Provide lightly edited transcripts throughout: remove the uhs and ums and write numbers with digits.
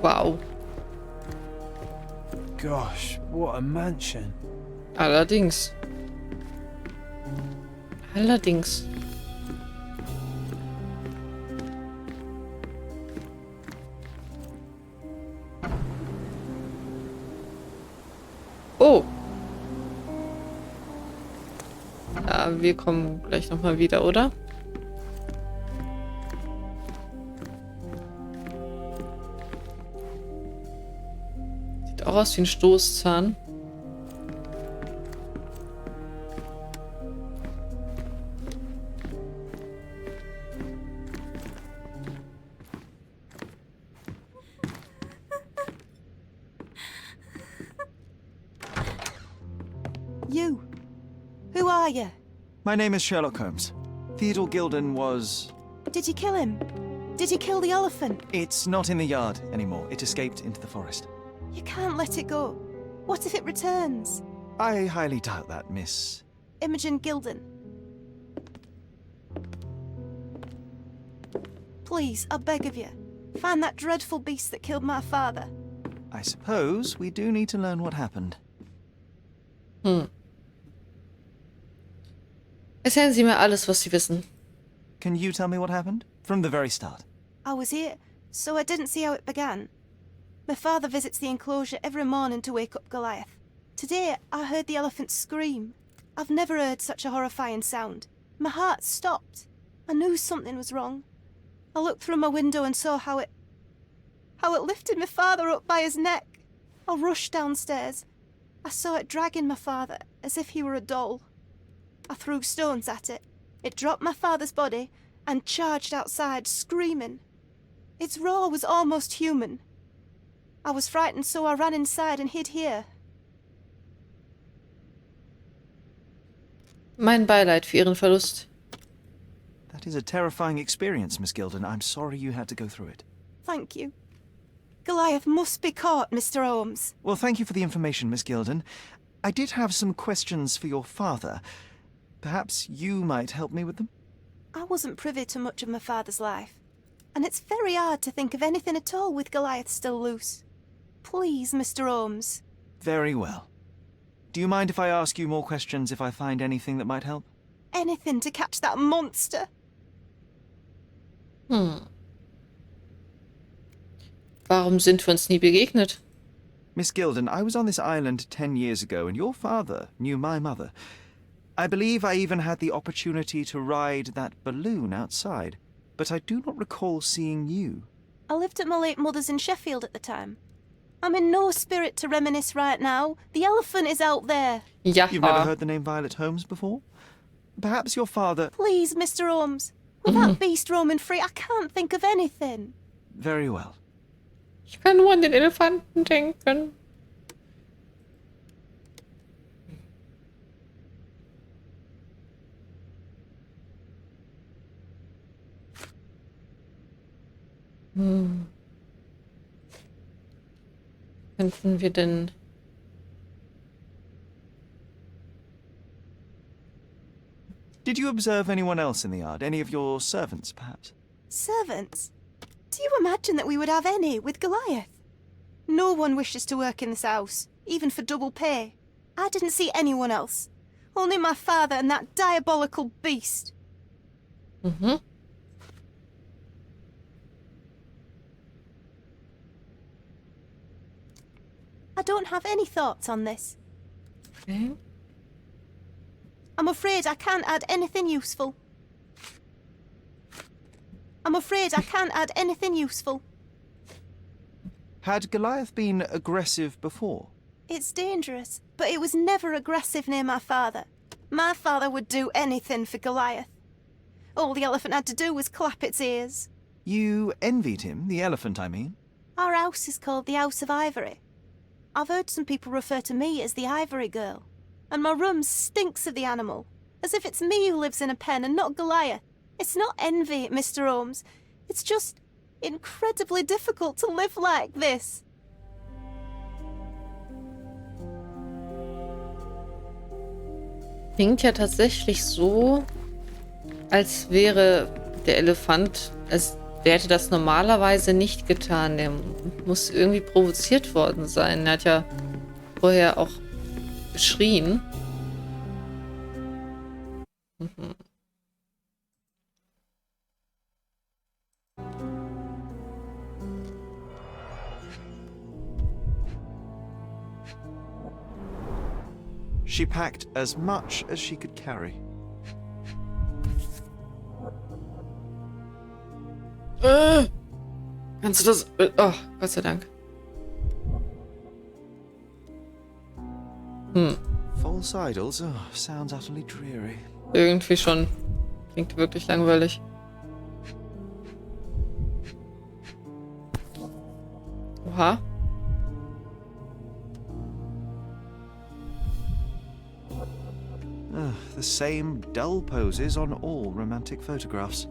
Wow. Gosh, what a mansion. Allerdings. Allerdings. Oh. Ja, wir kommen gleich nochmal wieder, oder? Sieht auch aus wie ein Stoßzahn. You. Who are you? My name is Sherlock Holmes. Theodore Gilden was... Did you kill him? Did you kill the elephant? It's not in the yard anymore. It escaped into the forest. You can't let it go. What if it returns? I highly doubt that, Miss... Imogen Gilden. Please, I beg of you, find that dreadful beast that killed my father. I suppose we do need to learn what happened. Erzählen Sie mir alles, was Sie wissen. Can you tell me what happened? From the very start. I was here, so I didn't see how it began. My father visits the enclosure every morning to wake up Goliath. Today, I heard the elephant scream. I've never heard such a horrifying sound. My heart stopped. I knew something was wrong. I looked through my window and saw how it lifted my father up by his neck. I rushed downstairs. I saw it dragging my father as if he were a doll. I threw stones at it. It dropped my father's body and charged outside, screaming. Its roar was almost human. I was frightened, so I ran inside and hid here. Mein Beileid für Ihren Verlust. That is a terrifying experience, Miss Gilden. I'm sorry you had to go through it. Thank you. Goliath must be caught, Mr. Holmes. Well, thank you for the information, Miss Gilden. I did have some questions for your father. Perhaps you might help me with them? I wasn't privy to much of my father's life, and it's very hard to think of anything at all with Goliath still loose. Please, Mr. Holmes. Very well. Do you mind if I ask you more questions if I find anything that might help? Anything to catch that monster. Warum sind wir uns nie begegnet? Miss Gilden, I was on this island 10 years ago, and your father knew my mother. I believe I even had the opportunity to ride that balloon outside, but I do not recall seeing you. I lived at my late mother's in Sheffield at the time. I'm in no spirit to reminisce right now. The elephant is out there. Ja. You've never heard the name Violet Holmes before? Perhaps your father... Please, Mr. Holmes. With that beast roaming free, I can't think of anything. Very well. Ich kann nur an den Elefanten denken. Könnten wir denn... Did you observe anyone else in the yard? Any of your servants, perhaps? Servants? Do you imagine that we would have any with Goliath? No one wishes to work in this house, even for double pay. I didn't see anyone else. Only my father and that diabolical beast. I don't have any thoughts on this. Okay. I'm afraid I can't add anything useful. Had Goliath been aggressive before? It's dangerous, but it was never aggressive near my father. My father would do anything for Goliath. All the elephant had to do was clap its ears. You envied him, the elephant, I mean? Our house is called the House of Ivory. I've heard some people refer to me as the Ivory Girl. And my room stinks of the animal, as if it's me who lives in a pen and not Goliath. It's not envy, Mr. Holmes. It's just incredibly difficult to live like this. Klingt ja tatsächlich so, als wäre der Elefant, als Der hätte das normalerweise nicht getan. Der muss irgendwie provoziert worden sein. Er hat ja vorher auch geschrien. Mhm. She packed as much as she could carry. Kannst du das... Oh, Gott sei Dank. False idols? Oh, sounds utterly dreary. Irgendwie schon. Klingt wirklich langweilig. Oha. The same dull poses on all romantic photographs.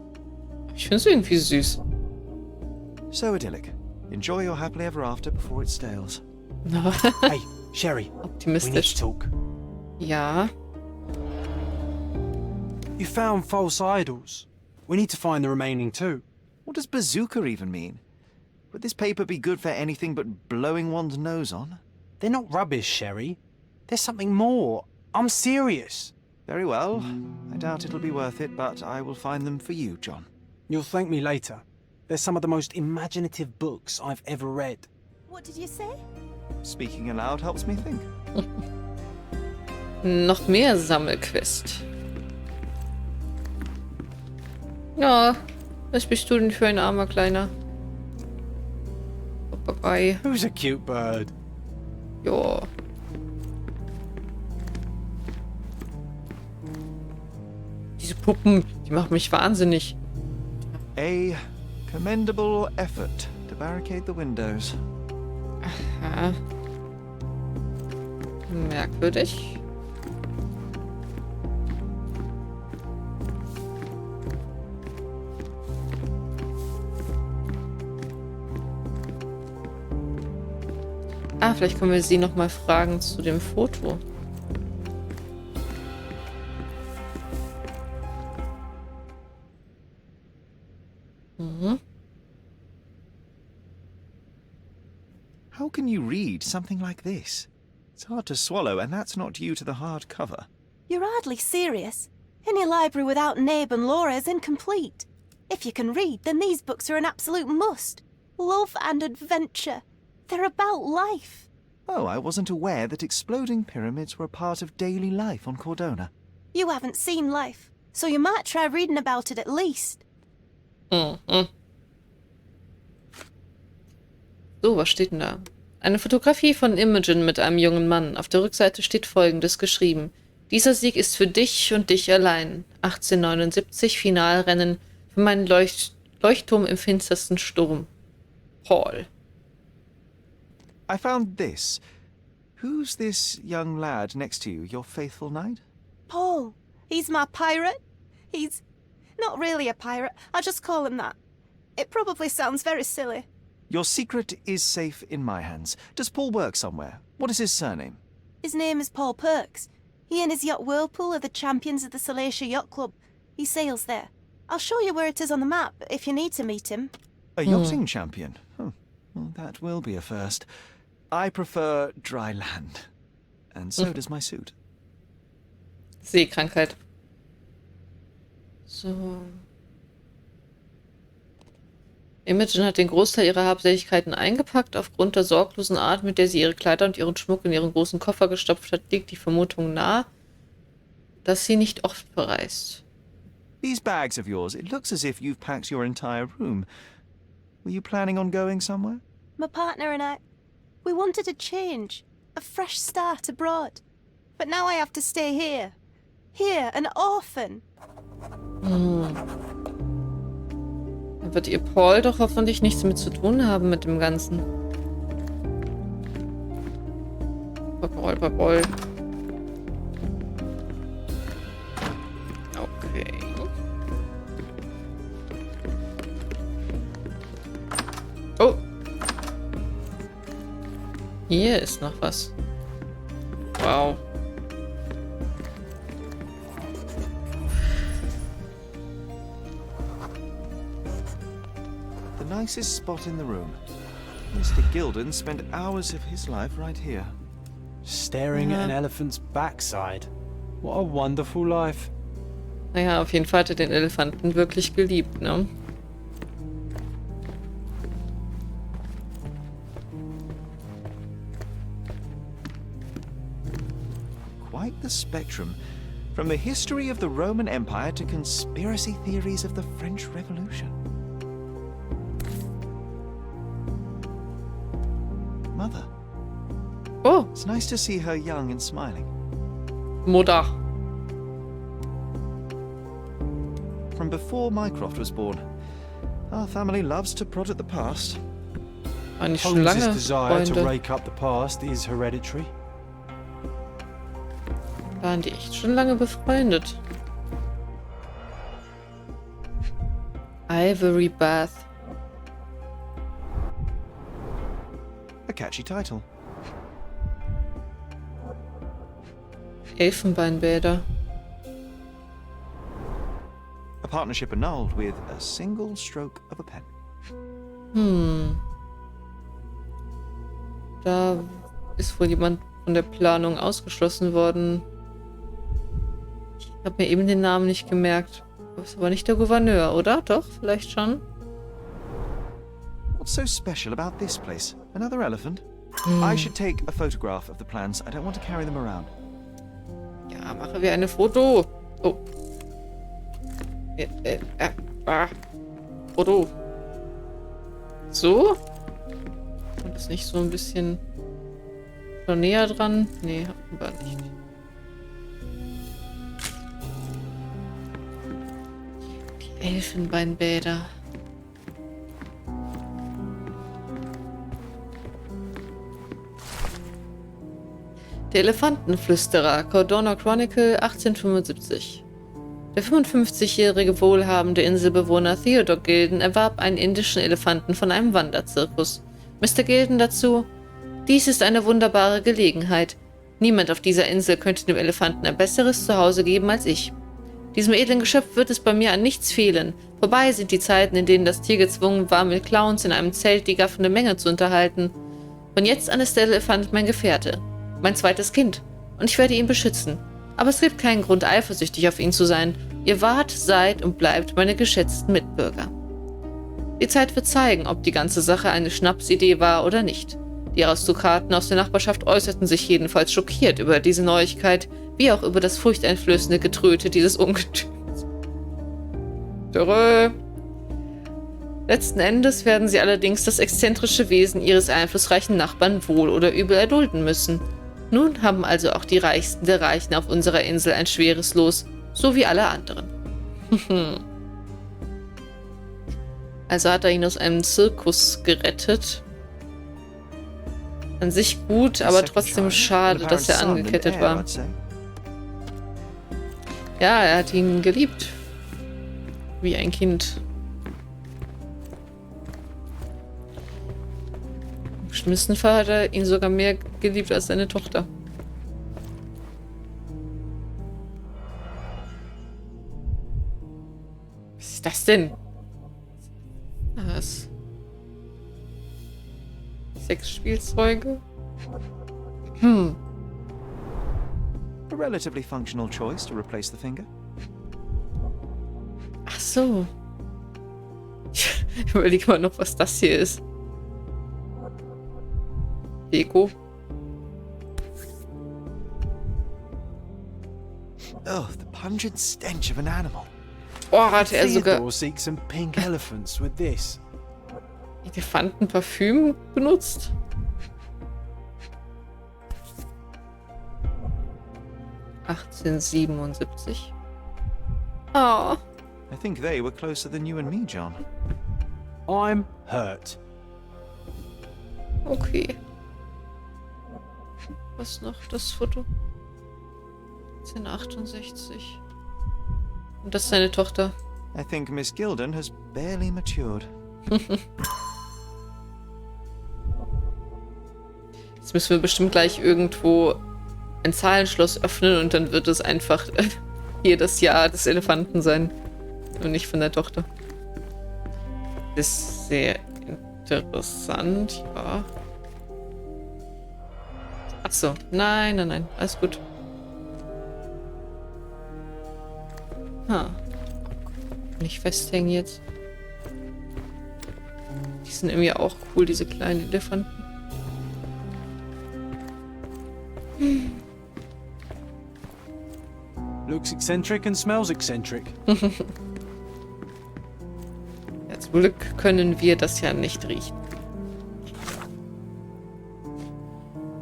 Ich finde es irgendwie süß. So idyllic. Enjoy your happily ever after before it stales. Hey, Sherry, we need Optimistisch. to talk. Ja. You found false idols. We need to find the remaining two. What does bazooka even mean? Would this paper be good for anything but blowing one's nose on? They're not rubbish, Sherry. There's something more. I'm serious. Very well. I doubt it'll be worth it, but I will find them for you, John. You'll thank me later. They're some of the most imaginative books I've ever read. What did you say? Speaking aloud helps me think. Noch mehr Sammelquest. Ja, was bist du denn für ein armer Kleiner? Papagei. Who's a cute bird? Ja. Diese Puppen, die machen mich wahnsinnig. A commendable effort to barricade the windows. Ja. Merkwürdig. Ah, vielleicht können wir sie noch mal fragen zu dem Foto. How can you read something like this? It's hard to swallow, and that's not due to the hard cover. You're hardly serious. Any library without Nabe and Laura is incomplete. If you can read, then these books are an absolute must. Love and adventure. They're about life. Oh, I wasn't aware that exploding pyramids were a part of daily life on Cordona. You haven't seen life, so you might try reading about it at least. So, was steht denn da? Eine Fotografie von Imogen mit einem jungen Mann. Auf der Rückseite steht Folgendes geschrieben. Dieser Sieg ist für dich und dich allein. 1879 Finalrennen für meinen Leuchtturm im finstersten Sturm. Paul. I found this. Who's this young lad next to you, your faithful knight? Paul, he's my pirate. He's not really a pirate. I just call him that. It probably sounds very silly. Your secret is safe in my hands. Does Paul work somewhere? What is his surname? His name is Paul Perks. He and his yacht Whirlpool are the champions of the Salacia Yacht Club. He sails there. I'll show you where it is on the map if you need to meet him. A yachting champion? Oh, well, that will be a first. I prefer dry land. And so does my suit. Seekrankheit. So. Imogen hat den Großteil ihrer Habseligkeiten eingepackt. Aufgrund der sorglosen Art, mit der sie ihre Kleider und ihren Schmuck in ihren großen Koffer gestopft hat, liegt die Vermutung nahe, dass sie nicht oft verreist. These bags of yours, it looks as if you've packed your entire room. Were you planning on going somewhere? My partner and I, we wanted a change, a fresh start abroad. But now I have to stay here. Here, an orphan. Dann wird ihr Paul doch hoffentlich nichts mit zu tun haben mit dem Ganzen. Paul. Okay. Oh. Hier ist noch was. Wow. nicest spot in the room. Mr. Gilden spent hours of his life right here. Staring at an elephant's backside. What a wonderful life. Naja, auf jeden Fall hat er den Elefanten wirklich geliebt, ne? Quite the spectrum. From the history of the Roman Empire to conspiracy theories of the French Revolution. Mother. Oh, It's nice to see her young and smiling. Mutter. From before Mycroft was born. Our family loves to prod at the past. War nicht schon Holmes' lange desire to Freunde. rake up the past is hereditary. Waren die echt schon lange befreundet? Ivory Bath. A catchy title. Elfenbeinbäder. A partnership annulled with a single stroke of a pen. Da ist wohl jemand von der Planung ausgeschlossen worden. Ich habe mir eben den Namen nicht gemerkt. Ist aber nicht der Gouverneur, oder? Doch, vielleicht schon. What's so special about this place? Another elephant? I should take a photograph of the plans. I don't want to carry them around. Ja, machen wir eine Foto. Oh. Foto. So? Und ist nicht so ein bisschen schon näher dran? Nee, offenbar nicht. Die Elfenbeinbäder. Der Elefantenflüsterer, Cordona Chronicle, 1875. Der 55-jährige wohlhabende Inselbewohner Theodore Gilden erwarb einen indischen Elefanten von einem Wanderzirkus. Mr. Gilden dazu: Dies ist eine wunderbare Gelegenheit. Niemand auf dieser Insel könnte dem Elefanten ein besseres Zuhause geben als ich. Diesem edlen Geschöpf wird es bei mir an nichts fehlen. Vorbei sind die Zeiten, in denen das Tier gezwungen war, mit Clowns in einem Zelt die gaffende Menge zu unterhalten. Von jetzt an ist der Elefant mein Gefährte. Mein zweites Kind. Und ich werde ihn beschützen. Aber es gibt keinen Grund, eifersüchtig auf ihn zu sein. Ihr wart, seid und bleibt meine geschätzten Mitbürger. Die Zeit wird zeigen, ob die ganze Sache eine Schnapsidee war oder nicht. Die Aristokraten aus der Nachbarschaft äußerten sich jedenfalls schockiert über diese Neuigkeit, wie auch über das furchteinflößende Getröte dieses Ungetüms. Törö. Letzten Endes werden sie allerdings das exzentrische Wesen ihres einflussreichen Nachbarn wohl oder übel erdulden müssen. Nun haben also auch die Reichsten der Reichen auf unserer Insel ein schweres Los, so wie alle anderen. Also hat er ihn aus einem Zirkus gerettet. An sich gut, aber trotzdem schade, dass er angekettet war. Ja, er hat ihn geliebt. Wie ein Kind. Im schlimmsten Fall hat er ihn sogar mehr geliebt als seine Tochter. Was ist das denn? Was? Sexspielzeuge? A relatively functional choice to replace the finger. Ach so. Ich überlege mal noch, was das hier ist. Deko. Oh, the pungent stench of an animal. Oh, hatte er sogar Theodore seeks some pink elephants with this. Elefantenparfüm benutzt? (1877). Oh. I think they were closer than you and me, John. I'm hurt. Okay. Was noch? Das Foto? 1968. Und das ist seine Tochter. I think Miss Gilden has barely matured. Jetzt müssen wir bestimmt gleich irgendwo ein Zahlenschloss öffnen und dann wird es einfach hier das Jahr des Elefanten sein. Und nicht von der Tochter. Das ist sehr Interessant, ja. Ach so, nein, nein, nein, alles gut. Nicht festhängen jetzt. Die sind irgendwie auch cool, diese kleinen Elefanten. Looks eccentric and smells eccentric. Ja, zum Glück können wir das ja nicht riechen.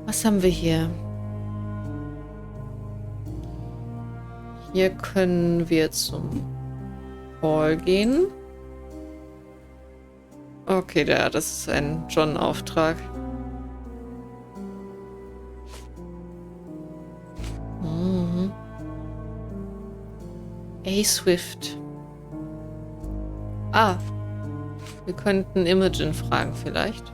Was haben wir hier? Hier können wir zum Hall gehen. Okay, das ist ein John-Auftrag. Mhm. Swift. Ah. Wir könnten Imogen fragen vielleicht.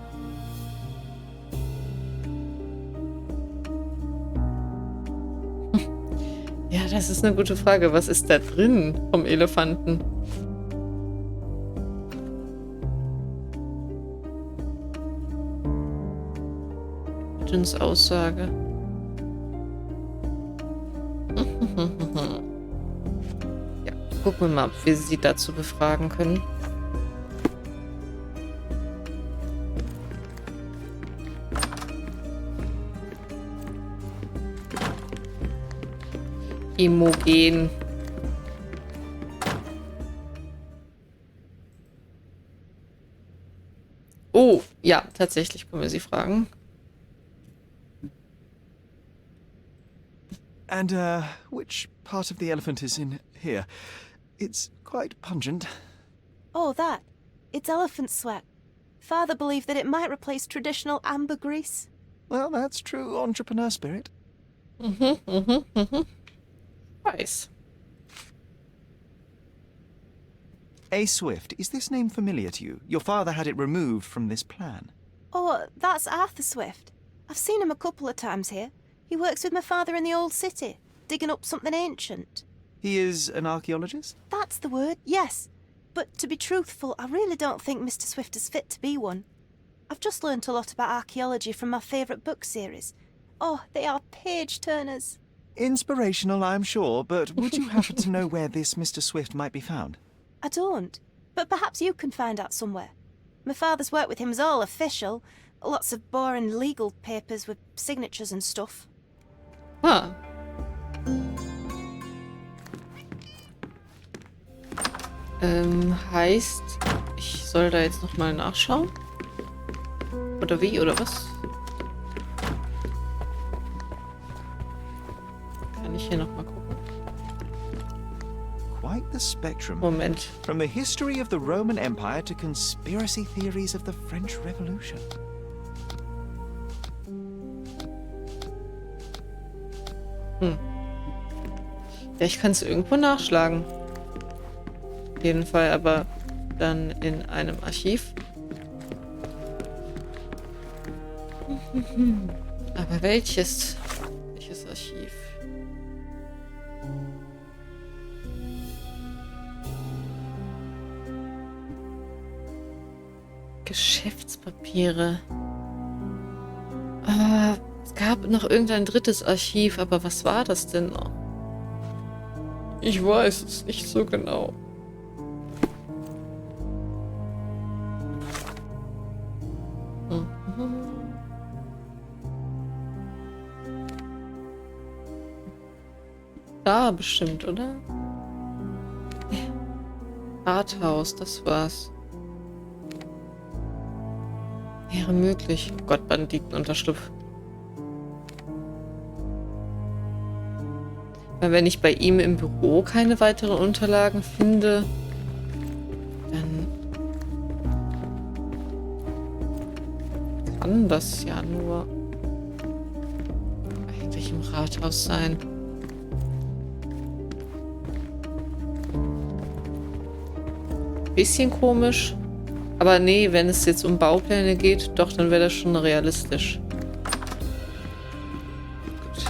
Ja, das ist eine gute Frage. Was ist da drin vom Elefanten? Imogens Aussage. Ja, gucken wir mal, ob wir sie dazu befragen können. Imogen. Oh, ja, tatsächlich können wir sie fragen. And, which part of the elephant is in here? It's quite pungent. Oh, that. It's elephant sweat. Father believed that it might replace traditional ambergris. Well, that's true entrepreneur spirit. Weiß. A. Swift, is this name familiar to you? Your father had it removed from this plan. Oh, that's Arthur Swift. I've seen him a couple of times here. He works with my father in the old city, digging up something ancient. He is an archaeologist? That's the word, yes. But to be truthful, I really don't think Mr. Swift is fit to be one. I've just learnt a lot about archaeology from my favourite book series. Oh, they are page-turners. Inspirational, I'm sure, but would you happen to know where this Mr. Swift might be found? I don't, but perhaps you can find out somewhere. My father's work with him is all official. Lots of boring legal papers with signatures and stuff. Ah. Heißt, ich soll da jetzt nochmal nachschauen? Oder wie, oder was? Kann ich hier nochmal gucken? Quite the spectrum. Moment. From the history of the Roman Empire to conspiracy theories of the French Revolution. Ja, ich kann es irgendwo nachschlagen. Auf jeden Fall, aber dann in einem Archiv. Aber welches? Welches Archiv? Geschäftspapiere. Es gab noch irgendein drittes Archiv, aber was war das denn noch? Ich weiß es nicht so genau. Da bestimmt, oder? Rathaus, das war's. Wäre möglich. Oh Gott, Banditenunterschlupf. Weil wenn ich bei ihm im Büro keine weiteren Unterlagen finde, dann kann das ja nur eigentlich im Rathaus sein. Bisschen komisch. Aber nee, wenn es jetzt um Baupläne geht, doch, dann wäre das schon realistisch. Gut.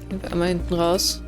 Gehen wir einmal hinten raus.